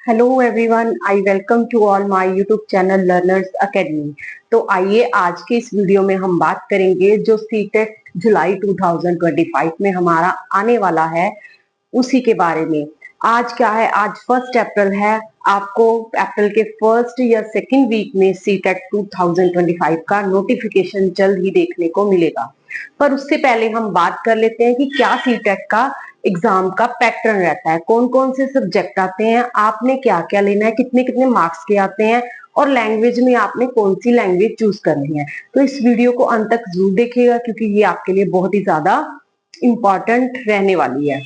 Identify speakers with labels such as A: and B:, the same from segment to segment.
A: Hello everyone, I welcome to all my YouTube channel learners academy. तो आइए आज के इस वीडियो में हम बात करेंगे जो सीटेट जुलाई 2025 में हमारा आने वाला है उसी के बारे में। आज क्या है, आज 1 अप्रैल है। आपको अप्रैल के फर्स्ट या सेकंड वीक में सीटेट 2025 का नोटिफिकेशन जल्द ही देखने को मिलेगा। पर उससे पहले हम बात कर लेते हैं कि क्या सीटेट का एग्जाम का पैटर्न रहता है, कौन कौन से सब्जेक्ट आते हैं, आपने क्या क्या लेना है, कितने कितने मार्क्स के आते हैं और लैंग्वेज में आपने कौन सी लैंग्वेज चूज करनी है। तो इस वीडियो को अंत तक जरूर देखिएगा क्योंकि ये आपके लिए बहुत ही ज्यादा इंपॉर्टेंट रहने वाली है।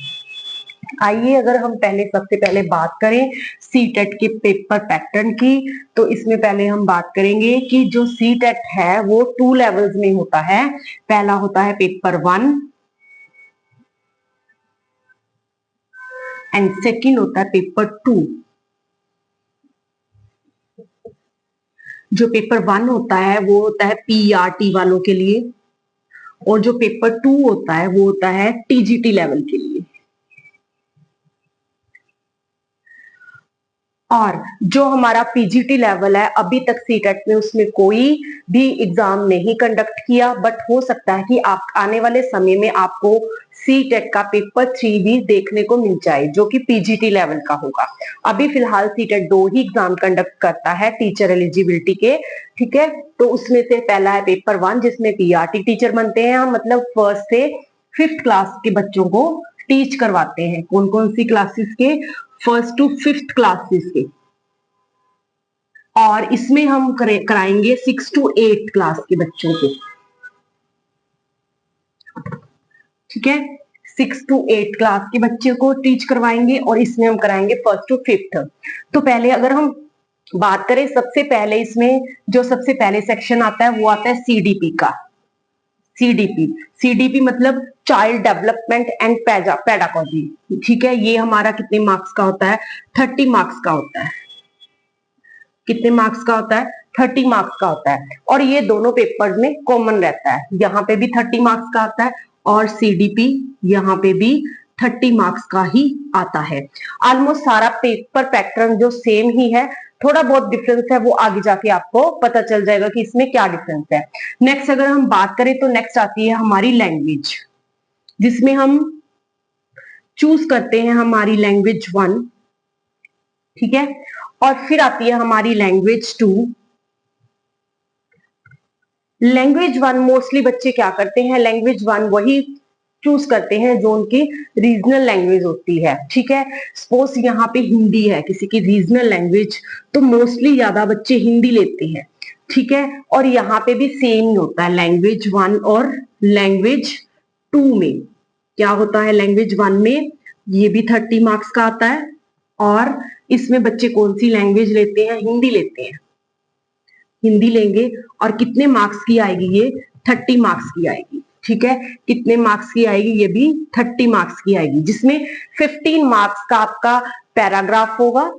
A: आइए अगर हम सबसे पहले बात करें सीटेट के पेपर पैटर्न की, तो इसमें पहले हम बात करेंगे कि जो सीटेट है वो 2 लेवल्स में होता है। पहला होता है पेपर 1 एंड सेकंड होता है पेपर 2। जो पेपर 1 होता है वो होता है पीआरटी वालों के लिए, और जो पेपर 2 होता है वो होता है टीजीटी लेवल के लिए। और जो हमारा पीजीटी लेवल है, अभी तक सीटेट में उसमें कोई भी एग्जाम नहीं कंडक्ट किया, बट हो सकता है कि आप आने वाले समय में आपको सीटेट का पेपर 3 भी देखने को मिल जाए जो कि पीजीटी लेवल का होगा। अभी फिलहाल सीटेट 2 ही एग्जाम कंडक्ट करता है टीचर एलिजिबिलिटी के, ठीक है। तो उसमें से पहला है पेपर 1 जिसमें पीआरटी टीचर बनते हैं हम, मतलब फर्स्ट से 5th क्लास के बच्चों को टीच करवाते हैं। कौन कौन सी क्लासेस के? फर्स्ट टू 5th क्लासेस के। और इसमें हम कराएंगे 6 to 8 क्लास के बच्चों को, ठीक है। 6 to 8 क्लास के बच्चे को टीच करवाएंगे और इसमें हम कराएंगे फर्स्ट टू 5th। तो पहले अगर हम बात करें, सबसे पहले इसमें जो सबसे पहले सेक्शन आता है वो आता है सीडीपी का। सीडीपी मतलब चाइल्ड डेवलपमेंट एंड पेडागोजी, ठीक है। ये हमारा कितने मार्क्स का होता है? 30 मार्क्स का होता है। कितने मार्क्स का होता है? 30 मार्क्स का होता है। और ये दोनों पेपर्स में कॉमन रहता है, यहाँ पे भी 30 मार्क्स का आता है और सीडीपी यहाँ पे भी 30 मार्क्स का ही आता है। ऑलमोस्ट सारा पेपर पैटर्न जो सेम ही है, थोड़ा बहुत डिफरेंस है वो आगे जाके आपको पता चल जाएगा कि इसमें क्या डिफरेंस है। नेक्स्ट अगर हम बात करें तो नेक्स्ट आती है हमारी लैंग्वेज, जिसमें हम चूज करते हैं हमारी लैंग्वेज 1, ठीक है। और फिर आती है हमारी लैंग्वेज 2। लैंग्वेज 1 मोस्टली बच्चे क्या करते हैं, लैंग्वेज 1 वही चूज करते हैं जो उनकी रीजनल लैंग्वेज होती है, ठीक है। सपोज यहाँ पे हिंदी है किसी की रीजनल लैंग्वेज, तो मोस्टली ज्यादा बच्चे हिंदी लेते हैं, ठीक है। और यहाँ पे भी सेम ही होता है, लैंग्वेज 1 और लैंग्वेज 2 में क्या होता है? लैंग्वेज 1 में ये भी 30 मार्क्स का आता है और इसमें बच्चे कौन सी लैंग्वेज लेते हैं? हिंदी लेते हैं, हिंदी लेंगे। और कितने मार्क्स की आएगी? ये 30 मार्क्स की आएगी, ठीक है। कितने मार्क्स की आएगी? ये भी 30 मार्क्स की आएगी, जिसमें 15 मार्क्स का आपका पैराग्राफ होगा,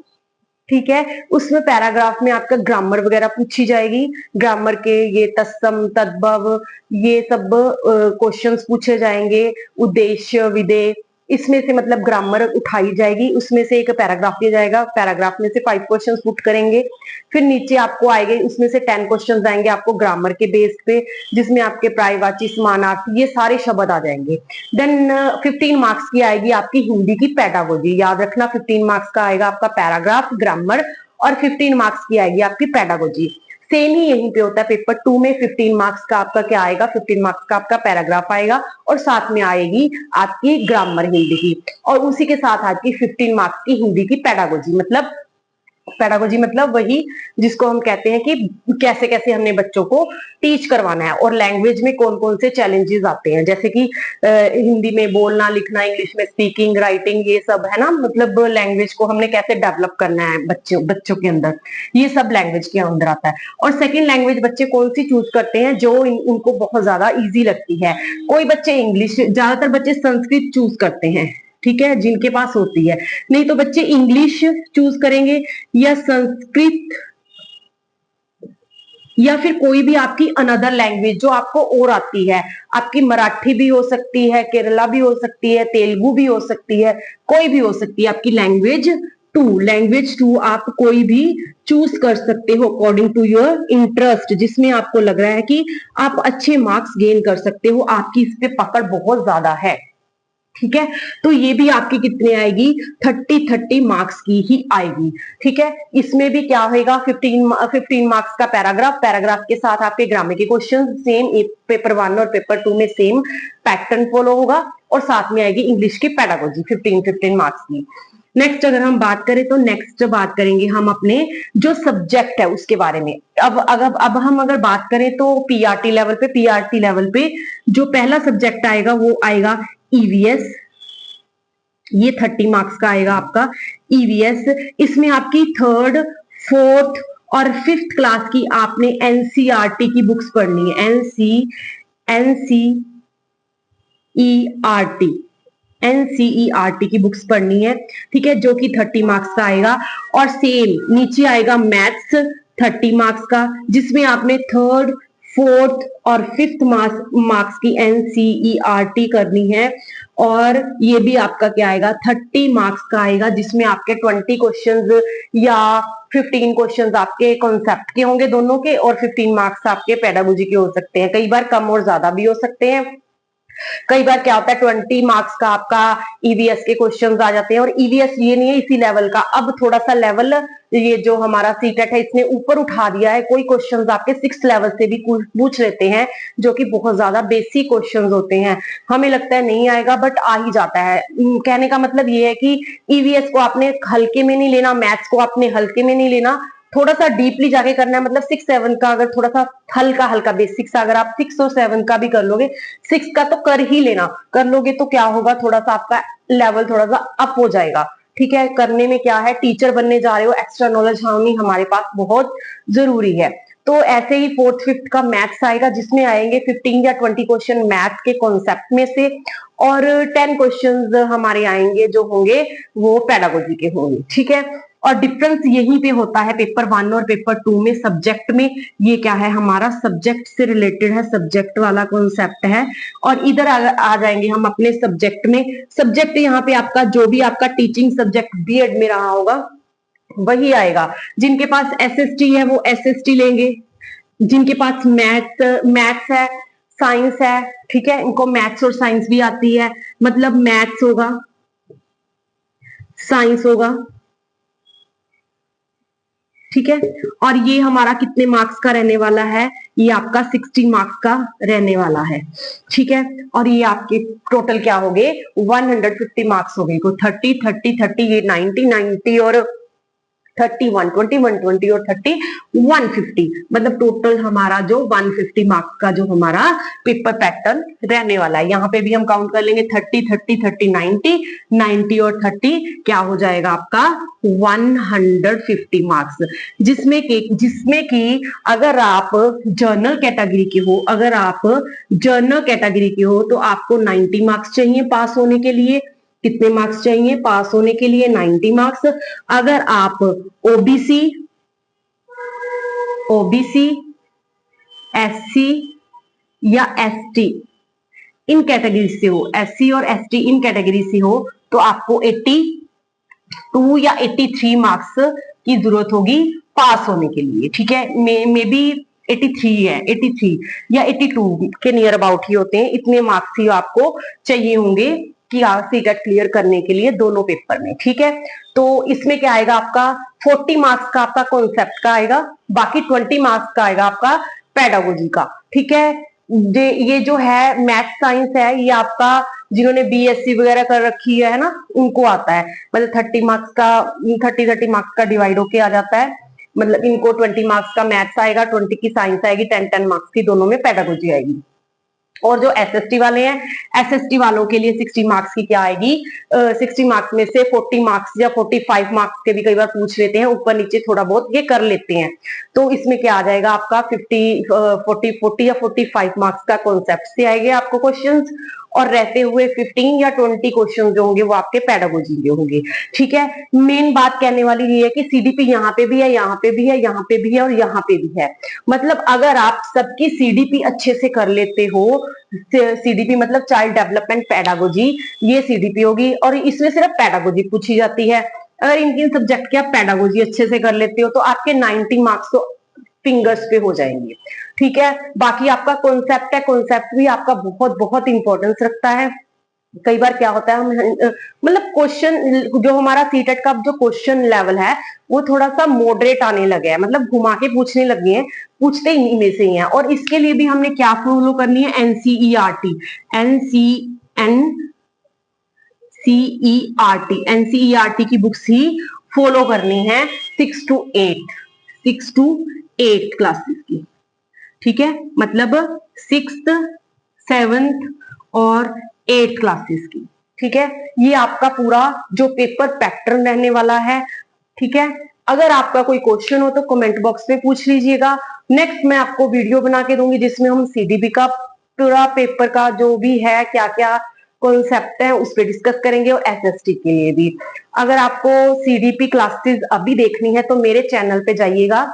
A: ठीक है। उसमें पैराग्राफ में आपका ग्रामर वगैरह पूछी जाएगी, ग्रामर के ये तत्सम तद्भव ये सब क्वेश्चंस पूछे जाएंगे, उद्देश्य विधेय, इसमें से मतलब ग्रामर उठाई जाएगी, उसमें से एक पैराग्राफ दिया जाएगा, पैराग्राफ में से 5 क्वेश्चंस पुट करेंगे। फिर नीचे आपको आएंगे, उसमें से 10 क्वेश्चंस आएंगे आपको ग्रामर के बेस पे, जिसमें आपके प्रायवाची समानार्थी ये सारे शब्द आ जाएंगे। देन 15 मार्क्स की आएगी आपकी हिंदी की पेडागोजी। याद रखना, 15 मार्क्स का आएगा आपका पैराग्राफ, ग्रामर, और 15 मार्क्स की आएगी आपकी पेडागोजी। सेम ही यहीं पे होता है पेपर 2 में। 15 मार्क्स का आपका क्या आएगा? 15 मार्क्स का आपका पैराग्राफ आएगा और साथ में आएगी आपकी ग्रामर हिंदी की, और उसी के साथ आपकी 15 मार्क्स की हिंदी की पेडागोजी। मतलब पेडागोजी मतलब वही जिसको हम कहते हैं कि कैसे कैसे हमने बच्चों को टीच करवाना है, और लैंग्वेज में कौन कौन से चैलेंजेस आते हैं, जैसे कि हिंदी में बोलना लिखना, इंग्लिश में स्पीकिंग राइटिंग, ये सब है ना। मतलब लैंग्वेज को हमने कैसे डेवलप करना है बच्चों के अंदर, ये सब लैंग्वेज के अंदर आता है। और सेकेंड लैंग्वेज बच्चे कौन सी चूज करते हैं जो उनको बहुत ज्यादा ईजी लगती है। कोई बच्चे इंग्लिश, ज्यादातर बच्चे संस्कृत चूज करते हैं, ठीक है, जिनके पास होती है। नहीं तो बच्चे इंग्लिश चूज करेंगे या संस्कृत, या फिर कोई भी आपकी अनदर लैंग्वेज जो आपको और आती है। आपकी मराठी भी हो सकती है, केरला भी हो सकती है, तेलुगु भी हो सकती है, कोई भी हो सकती है आपकी लैंग्वेज लैंग्वेज 2 आप कोई भी चूज कर सकते हो अकॉर्डिंग टू योर इंटरेस्ट, जिसमें आपको लग रहा है कि आप अच्छे मार्क्स गेन कर सकते हो, आपकी इस पे पकड़ बहुत ज्यादा है। ठीक है, तो ये भी आपकी कितने आएगी, 30 मार्क्स की ही आएगी। ठीक है, इसमें भी क्या होगा, 15 मार्क्स का पैराग्राफ के साथ आपके ग्रामर के क्वेश्चन सेम पेपर 1 और पेपर 2 में सेम पैटर्न फॉलो होगा, और साथ में आएगी इंग्लिश की पेडागोजी 15 मार्क्स की। नेक्स्ट अगर हम बात करें तो नेक्स्ट बात करेंगे हम अपने जो सब्जेक्ट है उसके बारे में। अब हम अगर बात करें तो पीआरटी लेवल पे जो पहला सब्जेक्ट आएगा वो आएगा ईवीएस। ये 30 मार्क्स का आएगा आपका ईवीएस। इसमें आपकी 3rd, 4th और 5th क्लास की आपने एनसीईआरटी की बुक्स पढ़नी है। एनसीईआरटी की बुक्स पढ़नी है। ठीक है, जो कि 30 मार्क्स का आएगा। और सेम नीचे आएगा मैथ्स 30 मार्क्स का, जिसमें आपने 3rd, 4th और 5th मार्क्स की एनसीईआरटी करनी है। और ये भी आपका क्या आएगा, 30 मार्क्स का आएगा, जिसमें आपके 20 क्वेश्चंस या 15 क्वेश्चंस आपके कॉन्सेप्ट के होंगे दोनों के, और 15 मार्क्स आपके पेडागोजी के हो सकते हैं। कई बार कम और ज्यादा भी हो सकते हैं। कई बार क्या होता है 20 मार्क्स का आपका ईवीएस के क्वेश्चंस आ जाते हैं, और ईवीएस ये नहीं है इसी लेवल का, अब थोड़ा सा लेवल ये जो हमारा सीटेट है इसने ऊपर उठा दिया है। कोई क्वेश्चंस आपके 6th लेवल से भी पूछ लेते हैं, जो कि बहुत ज्यादा बेसिक क्वेश्चंस होते हैं। हमें लगता है नहीं आएगा, बट आ ही जाता है। कहने का मतलब ये है कि ईवीएस को आपने हल्के में नहीं लेना, मैथ्स को आपने हल्के में नहीं लेना, थोड़ा सा डीपली जाके करना है। मतलब 6, 7 का अगर थोड़ा सा हल्का हल्का बेसिक्स अगर आप 6 और 7 का भी कर लोगे, 6 का तो कर ही लेना, कर लोगे तो क्या होगा, थोड़ा सा आपका लेवल थोड़ा सा अप हो जाएगा। ठीक है, करने में क्या है, टीचर बनने जा रहे हो, एक्स्ट्रा नॉलेज होनी हमारे पास बहुत जरूरी है। तो ऐसे ही 4th, 5th का मैथ्स आएगा, जिसमें आएंगे 15 या 20 क्वेश्चन मैथ्स के कॉन्सेप्ट में से, और 10 क्वेश्चंस हमारे आएंगे जो होंगे वो पेडागोजी के होंगे। ठीक है, और डिफरेंस यहीं पे होता है पेपर 1 और पेपर 2 में सब्जेक्ट में। ये क्या है, हमारा सब्जेक्ट से रिलेटेड है, सब्जेक्ट वाला कॉन्सेप्ट है। और इधर आ जाएंगे हम अपने सब्जेक्ट में। सब्जेक्ट यहाँ पे आपका जो भी आपका टीचिंग सब्जेक्ट बीएड में रहा होगा वही आएगा। जिनके पास एसएसटी है वो एसएसटी लेंगे, जिनके पास मैथ्स है, साइंस है, ठीक है, इनको मैथ्स और साइंस भी आती है, मतलब मैथ्स होगा, साइंस होगा। ठीक है, और ये हमारा कितने मार्क्स का रहने वाला है, ये आपका 60 मार्क्स का रहने वाला है। ठीक है, और ये आपके टोटल क्या हो गए, 150 मार्क्स हो गए। तो 30 30 30 ये 90 90 और 30 120 120 और 30 150, मतलब टोटल हमारा जो 150 मार्क्स का जो हमारा पेपर पैटर्न रहने वाला है। यहाँ पे भी हम काउंट कर लेंगे 30 30 30 90 90 और 30 क्या हो जाएगा आपका 150 मार्क्स, जिसमें कि अगर आप जर्नल कैटेगरी के हो, अगर आप जर्नल कैटेगरी के हो तो आपको 90 मार्क्स चाहिए पास होने के लिए। कितने मार्क्स चाहिए पास होने के लिए, 90 मार्क्स। अगर आप ओबीसी ओबीसी एससी या एसटी इन कैटेगरी से हो, एससी और एसटी इन कैटेगरी से हो, तो आपको 82 या 83 मार्क्स की जरूरत होगी पास होने के लिए। ठीक है, मे बी 83 है, 83 या 82 के नियर अबाउट ही होते हैं, इतने मार्क्स ही आपको चाहिए होंगे कि सीटेट क्लियर करने के लिए दोनों पेपर में। ठीक है, तो इसमें क्या आएगा आपका 40 मार्क्स का आपका कॉन्सेप्ट का आएगा, बाकी 20 मार्क्स का आएगा आपका पेडागोजी का। ठीक है, ये जो है मैथ साइंस है, ये आपका जिन्होंने बीएससी वगैरह कर रखी है ना, उनको आता है। मतलब 30 मार्क्स का 30 मार्क्स का डिवाइड होके आ जाता है। मतलब इनको 20 मार्क्स का मैथ्स आएगा, 20 की साइंस आएगी, 10 मार्क्स की दोनों में पेडागोजी आएगी। और जो एसएसटी वाले हैं, एसएसटी वालों के लिए 60 मार्क्स की क्या आएगी, 60 मार्क्स में से 40 मार्क्स या 45 मार्क्स के भी कई बार पूछ लेते हैं, ऊपर नीचे थोड़ा बहुत ये कर लेते हैं। तो इसमें क्या आ जाएगा आपका 40 या 45 मार्क्स का कॉन्सेप्ट से आएंगे आपको क्वेश्चंस, और रहते हुए 15 या 20 क्वेश्चन जो होंगे वो आपके पेडागोजी के होंगे। ठीक है, मेन बात कहने वाली ये है कि सीडीपी यहाँ पे भी है, यहाँ पे भी है, यहाँ पे भी है और यहाँ पे भी है। मतलब अगर आप सबकी सीडीपी अच्छे से कर लेते हो, सीडीपी मतलब चाइल्ड डेवलपमेंट पेडागोजी, ये सीडीपी होगी, और इसमें सिर्फ पेडागोजी पूछी जाती है। अगर इनके सब्जेक्ट के आप पेडागोजी अच्छे से कर लेते हो तो आपके 90 मार्क्स तो फिंगर्स पे हो जाएंगे। ठीक है, बाकी आपका कॉन्सेप्ट है, कॉन्सेप्ट भी आपका बहुत बहुत इंपॉर्टेंस रखता है। कई बार क्या होता है हम मतलब क्वेश्चन जो हमारा सीटेट का जो क्वेश्चन लेवल है वो थोड़ा सा मॉडरेट आने लगे है, मतलब घुमा के पूछने लगे हैं, पूछते इन्हीं में से ही हैं। और इसके लिए भी हमने क्या फॉलो करनी है, एनसीईआरटी, एनसीईआरटी की बुक्स ही फॉलो करनी है 6 to 8 क्लासेस की। ठीक है, मतलब 6th 7th और 8 क्लासेस की। ठीक है, ये आपका पूरा जो पेपर पैटर्न रहने वाला है। ठीक है, अगर आपका कोई क्वेश्चन हो तो कमेंट बॉक्स में पूछ लीजिएगा। नेक्स्ट मैं आपको वीडियो बना के दूंगी जिसमें हम सीडीपी का पूरा पेपर का जो भी है क्या क्या कॉन्सेप्ट है उस पर डिस्कस करेंगे, और एसएसटी के लिए भी। अगर आपको सीडीपी क्लासेस अभी देखनी है तो मेरे चैनल पे जाइएगा,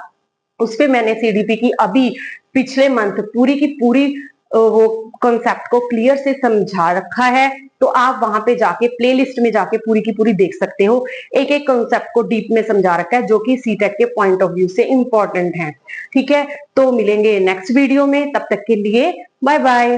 A: उस पे मैंने सीडीपी की अभी पिछले मंथ पूरी की पूरी वो कॉन्सेप्ट को क्लियर से समझा रखा है। तो आप वहां पे जाके प्लेलिस्ट में जाके पूरी की पूरी देख सकते हो, एक एक कॉन्सेप्ट को डीप में समझा रखा है जो कि सीटेट के पॉइंट ऑफ व्यू से इंपॉर्टेंट है। ठीक है, तो मिलेंगे नेक्स्ट वीडियो में, तब तक के लिए बाय बाय।